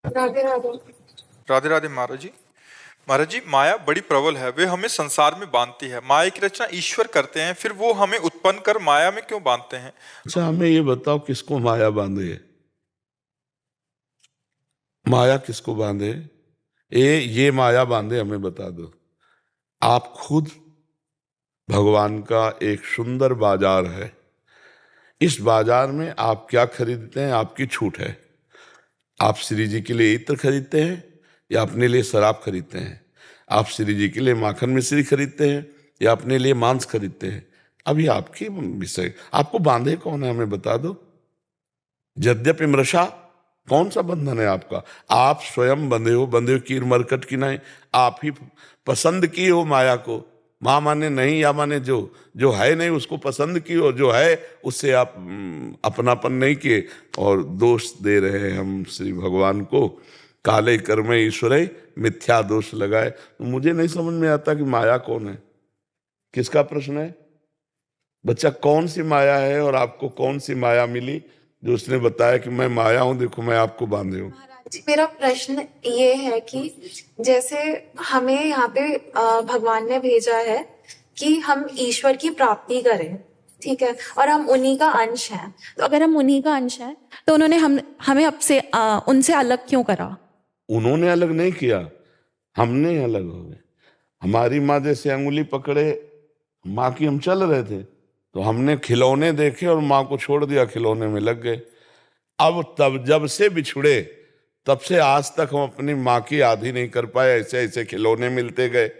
राधे राधे। राधे राधे महाराज जी। महाराज जी, माया बड़ी प्रबल है, वे हमें संसार में बांधती है। माया की रचना ईश्वर करते हैं, फिर वो हमें उत्पन्न कर माया में क्यों बांधते हैं? अच्छा, हमें ये बताओ किसको माया बांधे? माया किसको बांधे? ये माया बांधे, हमें बता दो। आप खुद भगवान का एक सुंदर बाजार है। इस बाजार में आप क्या खरीदते हैं? आपकी छूट है। आप श्री जी के लिए इत्र खरीदते हैं या अपने लिए शराब खरीदते हैं? आप श्री जी के लिए माखन मिश्री खरीदते हैं या अपने लिए मांस खरीदते हैं? अभी आपकी विषय, आपको बांधे कौन है, हमें बता दो। यद्यपि मृषा, कौन सा बंधन है आपका? आप स्वयं बंधे हो कीर मरकट की नहीं। आप ही पसंद की हो माया को। माँ माने नहीं या माने जो है नहीं उसको पसंद की हो, जो है उससे आप अपनापन नहीं किए और दोष दे रहे हैं हम श्री भगवान को। काले कर्म ईश्वर मिथ्या दोष लगाए। तो मुझे नहीं समझ में आता कि माया कौन है। किसका प्रश्न है बच्चा? कौन सी माया है और आपको कौन सी माया मिली जो उसने बताया कि मैं माया हूं, देखो मैं आपको बांधे हूं? जी, मेरा प्रश्न ये है कि जैसे हमें यहाँ पे भगवान ने भेजा है कि हम ईश्वर की प्राप्ति करें, ठीक है, और हम उन्हीं का अंश हैं। तो अगर हम उन्हीं का अंश हैं तो उन्होंने हमें उनसे अलग क्यों करा? उन्होंने अलग नहीं किया, हमने अलग हो गए। हमारी माँ जैसे अंगुली पकड़े, माँ की हम चल रहे थे तो हमने खिलौने देखे और माँ को छोड़ दिया, खिलौने में लग गए। अब तब जब से बिछुड़े तब से आज तक हम अपनी माँ की आधी नहीं कर पाए। ऐसे ऐसे खिलौने मिलते गए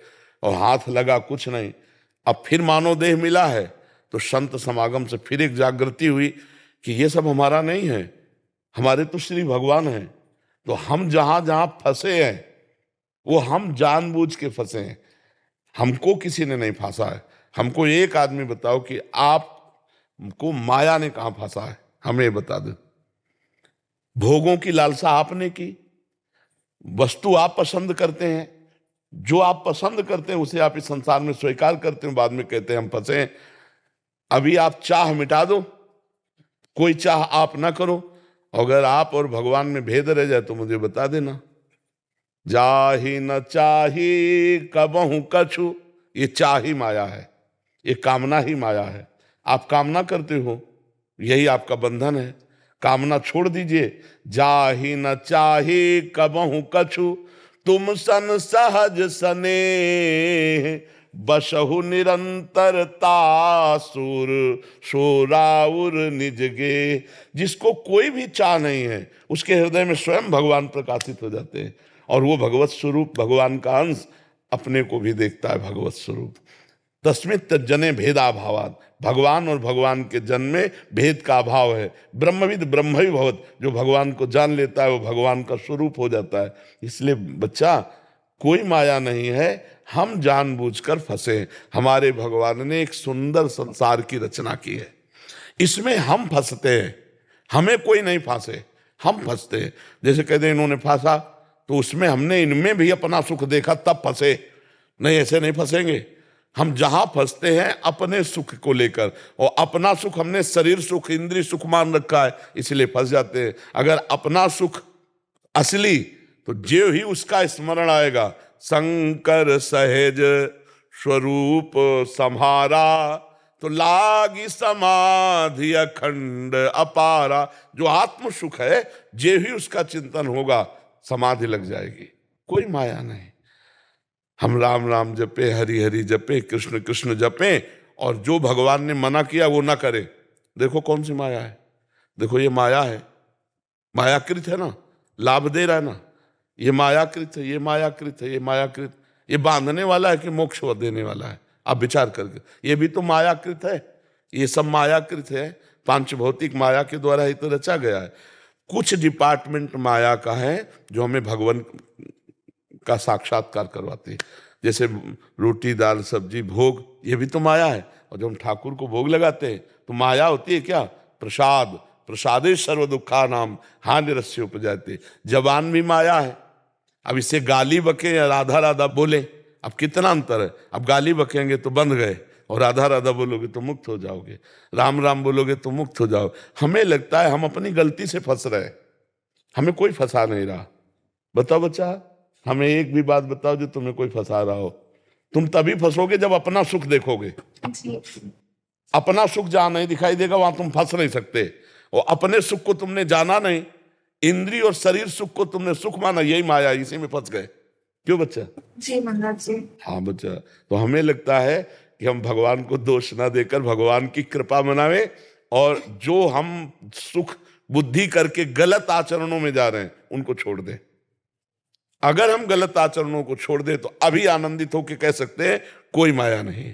और हाथ लगा कुछ नहीं। अब फिर मानव देह मिला है तो संत समागम से फिर एक जागृति हुई कि ये सब हमारा नहीं है, हमारे तो श्री भगवान हैं। तो हम जहां जहां फंसे हैं वो हम जानबूझ के फंसे हैं, हमको किसी ने नहीं फांसा है। हमको एक आदमी बताओ कि आपको माया ने कहां फंसा है, हमें बता दो। भोगों की लालसा आपने की, वस्तु आप पसंद करते हैं, जो आप पसंद करते हैं उसे आप इस संसार में स्वीकार करते हैं, बाद में कहते हैं हम फंसे हैं। अभी आप चाह मिटा दो, कोई चाह आप ना करो। अगर आप और भगवान में भेद रह जाए तो मुझे बता देना। जाही न चाही कबहू कछु, ये चाही माया है, ये कामना ही माया है। आप कामना करते हो, यही आपका बंधन है। कामना छोड़ दीजिए। जाही न चाही कबहू कछु, तुम सन सहज सने, बसहु निरंतरता सुर सोराउर निजगे। जिसको कोई भी चाह नहीं है उसके हृदय में स्वयं भगवान प्रकाशित हो जाते हैं और वो भगवत स्वरूप, भगवान का अंश अपने को भी देखता है भगवत स्वरूप। तस्मित् तज्जने भेदाभावात्, भगवान और भगवान के जन में भेद का अभाव है। ब्रह्मविद ब्रह्म ही भवत, जो भगवान को जान लेता है वो भगवान का स्वरूप हो जाता है। इसलिए बच्चा, कोई माया नहीं है, हम जानबूझकर फंसे हैं। हमारे भगवान ने एक सुंदर संसार की रचना की है, इसमें हम फंसते हैं, हमें कोई नहीं फांसे, हम फंसते हैं। जैसे कहते हैं इन्होंने फांसा तो उसमें हमने इनमें भी अपना सुख देखा तब फंसे, नहीं ऐसे नहीं फंसेंगे। हम जहां फंसते हैं अपने सुख को लेकर, और अपना सुख हमने शरीर सुख, इंद्रिय सुख मान रखा है, इसलिए फंस जाते हैं। अगर अपना सुख असली तो जो ही उसका स्मरण आएगा, शंकर सहज स्वरूप सम्हारा, तो लागी समाधि अखंड अपारा। जो आत्म सुख है, जे ही उसका चिंतन होगा समाधि लग जाएगी, कोई माया नहीं। हम राम राम जपे, हरि हरि जपे, कृष्ण कृष्ण जपे, और जो भगवान ने मना किया वो ना करे। देखो कौन सी माया है, देखो ये माया है, मायाकृत है ना, लाभ दे रहा है ना, ये मायाकृत है, ये मायाकृत है, ये मायाकृत। ये बांधने वाला है कि मोक्ष देने वाला है? आप विचार करके, ये भी तो मायाकृत है, ये सब मायाकृत है। पांच भौतिक माया के द्वारा ही तो रचा गया है। कुछ डिपार्टमेंट माया का है जो हमें भगवान का साक्षात्कार करवाती है, जैसे रोटी दाल सब्जी भोग, ये भी तो माया है। और जब हम ठाकुर को भोग लगाते हैं तो माया होती है क्या? प्रसाद, प्रसादे सर्व दुखा नाम हानि रस्य उपजाते। जबान भी माया है। अब इसे गाली बके या राधा राधा बोले, अब कितना अंतर है। अब गाली बकेंगे तो बंध गए, और राधा राधा बोलोगे तो मुक्त हो जाओगे, राम राम बोलोगे तो मुक्त हो जाओ। हमें लगता है हम अपनी गलती से फंस रहे हैं, हमें कोई फंसा नहीं रहा। बताओ बच्चा, हमें एक भी बात बताओ जो तुम्हें कोई फंसा रहा हो। तुम तभी फंसोगे जब अपना सुख देखोगे। जी अपना सुख जहां नहीं दिखाई देगा वहां तुम फंस नहीं सकते। और अपने सुख को तुमने जाना नहीं, इंद्रिय और शरीर सुख को तुमने सुख माना, यही माया, इसी में फंस गए। क्यों बच्चा? जी महाराज जी। हाँ बच्चा, तो हमें लगता है कि हम भगवान को दोष ना देकर भगवान की कृपा मनावे, और जो हम सुख बुद्धि करके गलत आचरणों में जा रहे हैं उनको छोड़ दें। अगर हम गलत आचरणों को छोड़ दें तो अभी आनंदित होकर कह सकते हैं कोई माया नहीं।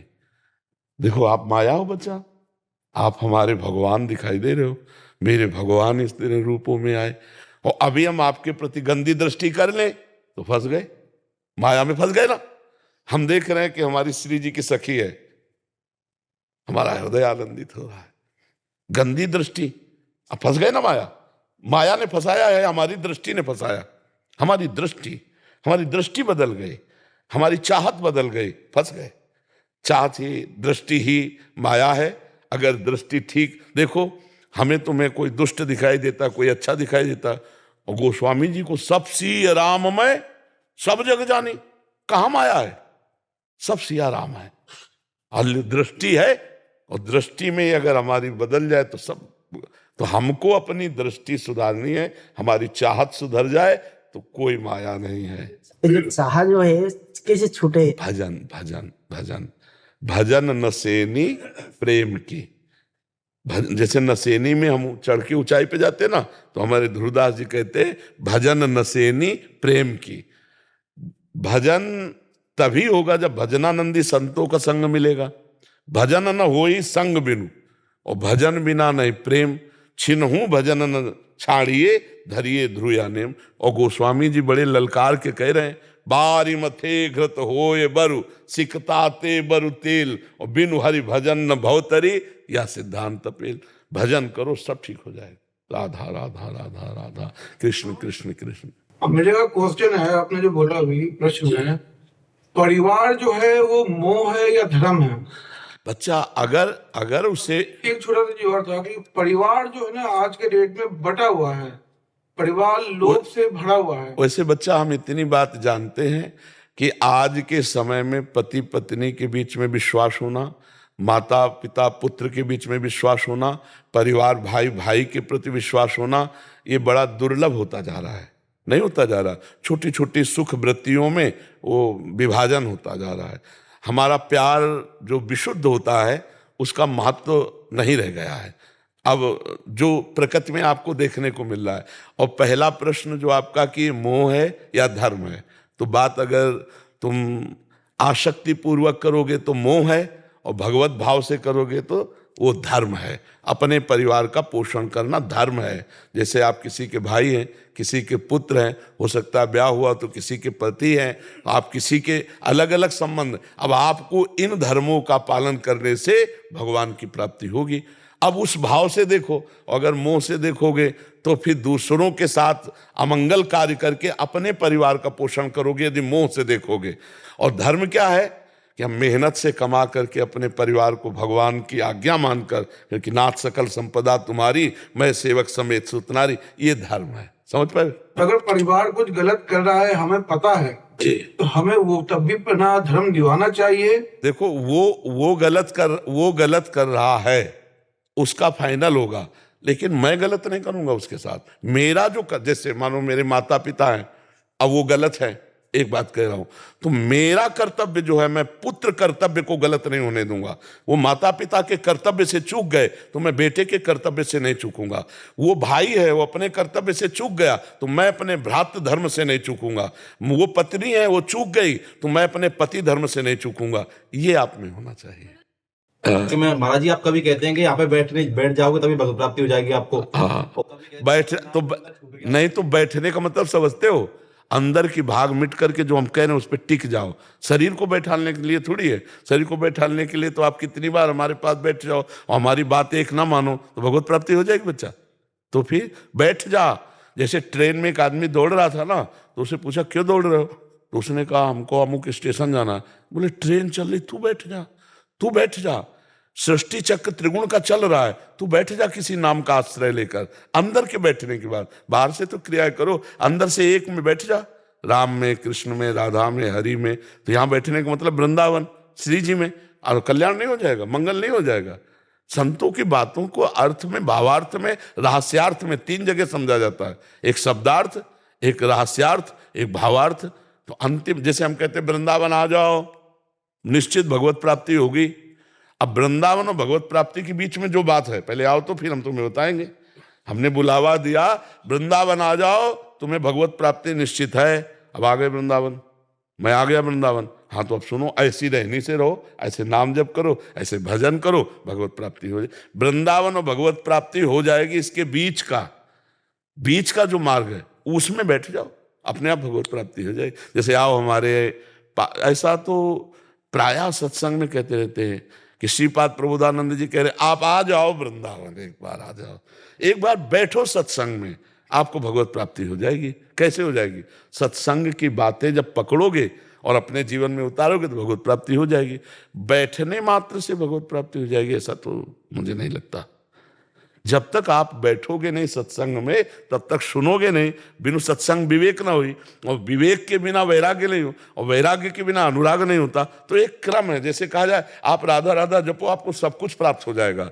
देखो आप माया हो बच्चा, आप हमारे भगवान दिखाई दे रहे हो। मेरे भगवान इस तरह रूपों में आए और अभी हम आपके प्रति गंदी दृष्टि कर लें तो फंस गए, माया में फंस गए ना। हम देख रहे हैं कि हमारी श्री जी की सखी है, हमारा हृदय आनंदित हो रहा है। गंदी दृष्टि, अब फंस गए ना माया। माया ने फंसाया है, हमारी दृष्टि ने फंसाया। हमारी दृष्टि बदल गई, हमारी चाहत बदल गई, फंस गए। चाहत ही दृष्टि ही माया है। अगर दृष्टि ठीक, देखो हमें तुम्हें कोई दुष्ट दिखाई देता, कोई अच्छा दिखाई देता, और गोस्वामी जी को सब सी राम में सब जग जानी, कहां माया है? सब सिया राम है। और दृष्टि है, और दृष्टि में अगर हमारी बदल जाए तो सब, तो हमको अपनी दृष्टि सुधारनी है। हमारी चाहत सुधर जाए तो कोई माया नहीं है। ये चाह जो है कैसे छूटे? भजन भजन भजन भजन नसेनी प्रेम की। जैसे नसेनी में हम चढ़ के ऊंचाई पे जाते ना, तो हमारे ध्रुवदास जी कहते हैं भजन नसेनी प्रेम की। भजन तभी होगा जब भजनानंदी संतों का संग मिलेगा। भजन न होई संग बिनु, और भजन बिना नहीं प्रेम। छिनहु भजन न छाड़िए, धरिए ध्रुया नेम। और गोस्वामी जी बड़े ललकार के कह रहे हैं, बारी मथे घृत होए बरु, सिकताते बरु तेल, और बिनु हरि भजन न भवतरी, या सिद्धांत पेल। भजन करो सब ठीक हो जाएगा। राधा राधा राधा राधा, कृष्ण कृष्ण कृष्ण। अब मेरे का क्वेश्चन है, आपने जो बोला अभी प्रश्न है, परिवार जो है वो मोह है या धर्म है? बच्चा अगर उसे एक छोटा सा जी और था कि परिवार जो है ना आज के डेट में बटा हुआ है, परिवार लोभ से भरा हुआ है। वैसे बच्चा हम इतनी बात जानते हैं कि आज के समय में पति पत्नी के बीच में विश्वास होना, माता पिता पुत्र के बीच में विश्वास होना, परिवार भाई भाई के प्रति विश्वास होना, ये बड़ा दुर्लभ होता जा रहा है, नहीं होता जा रहा। छोटी छोटी सुख वृत्तियों में वो विभाजन होता जा रहा है। हमारा प्यार जो विशुद्ध होता है उसका महत्व नहीं रह गया है अब, जो प्रकृति में आपको देखने को मिल रहा है। और पहला प्रश्न जो आपका कि मोह है या धर्म है, तो बात अगर तुम आसक्ति पूर्वक करोगे तो मोह है, और भगवत भाव से करोगे तो वो धर्म है। अपने परिवार का पोषण करना धर्म है। जैसे आप किसी के भाई हैं, किसी के पुत्र हैं, हो सकता है ब्याह हुआ तो किसी के पति हैं, आप किसी के अलग अलग संबंध। अब आपको इन धर्मों का पालन करने से भगवान की प्राप्ति होगी। अब उस भाव से देखो, अगर मोह से देखोगे तो फिर दूसरों के साथ अमंगल कार्य करके अपने परिवार का पोषण करोगे, यदि मोह से देखोगे। और धर्म क्या है कि हम मेहनत से कमा करके अपने परिवार को भगवान की आज्ञा मानकर, क्योंकि नाथ सकल संपदा तुम्हारी, मैं सेवक समेत सुतनारी, ये धर्म है। समझ पाए? अगर परिवार कुछ गलत कर रहा है, हमें पता है, तो हमें वो तब भी अपना धर्म निभाना चाहिए। देखो वो गलत कर रहा है, उसका फाइनल होगा, लेकिन मैं गलत नहीं करूंगा उसके साथ। मेरा जो जैसे मानो मेरे माता पिता हैं, अब वो गलत है, एक बात कह रहा हूं, तो मेरा कर्तव्य जो है, मैं पुत्र कर्तव्य को गलत नहीं होने दूंगा। वो माता पिता के कर्तव्य से चूक गए तो मैं बेटे के कर्तव्य से नहीं चूकूंगा। वो भाई है, वो अपने कर्तव्य से चूक गया तो मैं अपने भ्रातृ धर्म से नहीं चूकूंगा। वो पत्नी है, वो चूक गई तो मैं अपने पति धर्म से नहीं चूकूंगा। ये आप में होना चाहिए। कि मैं महाराज जी आप कभी कहते हैं कि यहाँ पे बैठ जाओगे तभी भगवत प्राप्ति हो जाएगी आपको। हाँ, नहीं तो बैठने का मतलब समझते हो, अंदर की भाग मिट करके जो हम कह रहे हैं उस पर टिक जाओ। शरीर को बैठाने के लिए थोड़ी है। शरीर को बैठाने के लिए तो आप कितनी बार हमारे पास बैठ जाओ और हमारी बात एक ना मानो तो भगवत प्राप्ति हो जाएगी बच्चा। तो फिर बैठ जा। जैसे ट्रेन में एक आदमी दौड़ रहा था ना, तो उसे पूछा क्यों दौड़ रहे हो, तो उसने कहा हमको अमुक स्टेशन जाना। बोले ट्रेन चल रही, तू बैठ जा, तू बैठ जा। सृष्टि चक्र त्रिगुण का चल रहा है, तू बैठ जा किसी नाम का आश्रय लेकर। अंदर के बैठने की बात, बाहर से तो क्रिया करो, अंदर से एक में बैठ जा, राम में, कृष्ण में, राधा में, हरि में। तो यहां बैठने का मतलब वृंदावन, श्री जी में, और कल्याण नहीं हो जाएगा, मंगल नहीं हो जाएगा। संतों की बातों को अर्थ में, भावार्थ में, रहस्यार्थ में 3 जगह समझा जाता है, एक शब्दार्थ, एक रहस्यार्थ, एक भावार्थ। तो अंतिम, जैसे हम कहते हैं वृंदावन आ जाओ, निश्चित भगवत प्राप्ति होगी। अब वृंदावन और भगवत प्राप्ति के बीच में जो बात है, पहले आओ तो फिर हम तुम्हें बताएंगे। हमने बुलावा दिया, वृंदावन आ जाओ, तुम्हें भगवत प्राप्ति निश्चित है। अब आ गए वृंदावन, मैं आ गया वृंदावन। हाँ तो अब सुनो, ऐसी रहनी से रहो, ऐसे नाम जप करो, ऐसे भजन करो, भगवत प्राप्ति हो जाए। वृंदावन और भगवत प्राप्ति हो जाएगी, इसके बीच का जो मार्ग है उसमें बैठ जाओ, अपने आप भगवत प्राप्ति हो जाएगी। जैसे आओ हमारे, ऐसा तो प्रायः सत्संग में कहते रहते हैं कि श्रीपाद प्रबोधानंद जी कह रहे आप आ जाओ वृंदावन, एक बार आ जाओ, एक बार बैठो सत्संग में, आपको भगवत प्राप्ति हो जाएगी। कैसे हो जाएगी? सत्संग की बातें जब पकड़ोगे और अपने जीवन में उतारोगे तो भगवत प्राप्ति हो जाएगी। बैठने मात्र से भगवत प्राप्ति हो जाएगी ऐसा तो मुझे नहीं लगता। जब तक आप बैठोगे नहीं सत्संग में, तब तक सुनोगे नहीं। बिनु सत्संग विवेक ना हुई, और विवेक के बिना वैराग्य नहीं हो, और वैराग्य के बिना अनुराग नहीं होता। तो एक क्रम है, जैसे कहा जाए आप राधा राधा जपो, आपको सब कुछ प्राप्त हो जाएगा।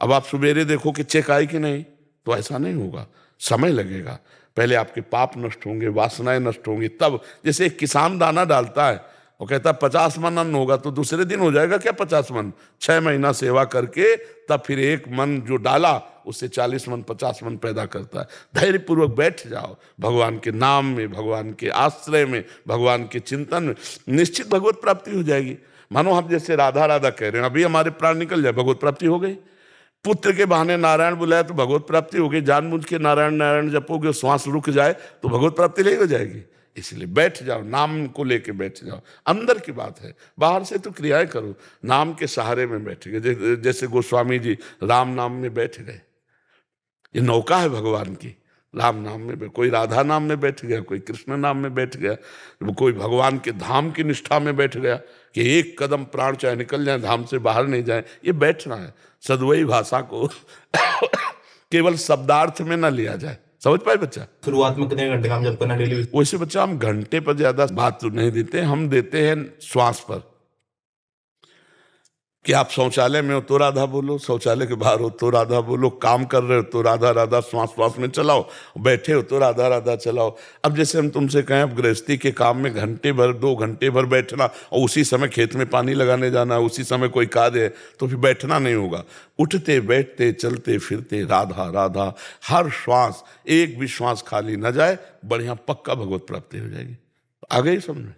अब आप सुबेरे देखो कि चेक आई कि नहीं, तो ऐसा नहीं होगा, समय लगेगा। पहले आपके पाप नष्ट होंगे, वासनाएं नष्ट होंगी, तब जैसे एक किसान दाना डालता है, वो कहता है 50 मन अन्न होगा, तो दूसरे दिन हो जाएगा क्या 50 मन? 6 महीना सेवा करके तब फिर 1 मन जो डाला उससे 40 मन 50 मन पैदा करता है। धैर्यपूर्वक बैठ जाओ, भगवान के नाम में, भगवान के आश्रय में, भगवान के चिंतन में, निश्चित भगवत प्राप्ति हो जाएगी। मानो हम जैसे राधा राधा कह रहे हैं, अभी हमारे प्राण निकल जाए, भगवत प्राप्ति हो गई। पुत्र के बहाने नारायण बुलाया तो भगवत प्राप्ति हो गई। जानबूझ के नारायण नारायण जपोगे, श्वास रुक जाए तो भगवत प्राप्ति नहीं हो जाएगी। इसलिए बैठ जाओ, नाम को लेके बैठ जाओ, अंदर की बात है, बाहर से तो क्रियाएं करो। नाम के सहारे में बैठ गए, जैसे गोस्वामी जी राम नाम में बैठ गए। ये नौका है भगवान की, राम नाम में, कोई राधा नाम में बैठ गया, कोई कृष्ण नाम में बैठ गया, कोई भगवान के धाम की निष्ठा में बैठ गया कि एक कदम प्राण चाहे निकल जाए, धाम से बाहर नहीं जाए। ये बैठना है। सद्वई भाषा को केवल शब्दार्थ में ना लिया जाए। समझ पाए बच्चा? शुरुआत में कितने घंटे काम जब करना डेली? वैसे बच्चा हम घंटे पर ज्यादा बात तो नहीं देते, हम देते हैं श्वास पर। कि आप शौचालय में हो तो राधा बोलो, शौचालय के बाहर हो तो राधा बोलो, काम कर रहे हो तो राधा राधा श्वास श्वास में चलाओ, बैठे हो तो राधा राधा चलाओ। अब जैसे हम तुमसे कहें अब गृहस्थी के काम में घंटे भर 2 घंटे भर बैठना, और उसी समय खेत में पानी लगाने जाना, उसी समय कोई कार्य है, तो फिर बैठना नहीं होगा। उठते बैठते चलते फिरते राधा राधा, हर श्वास, एक भी श्वास खाली न जाए, बढ़िया पक्का भगवत प्राप्ति हो जाएगी। आ गई समझ में?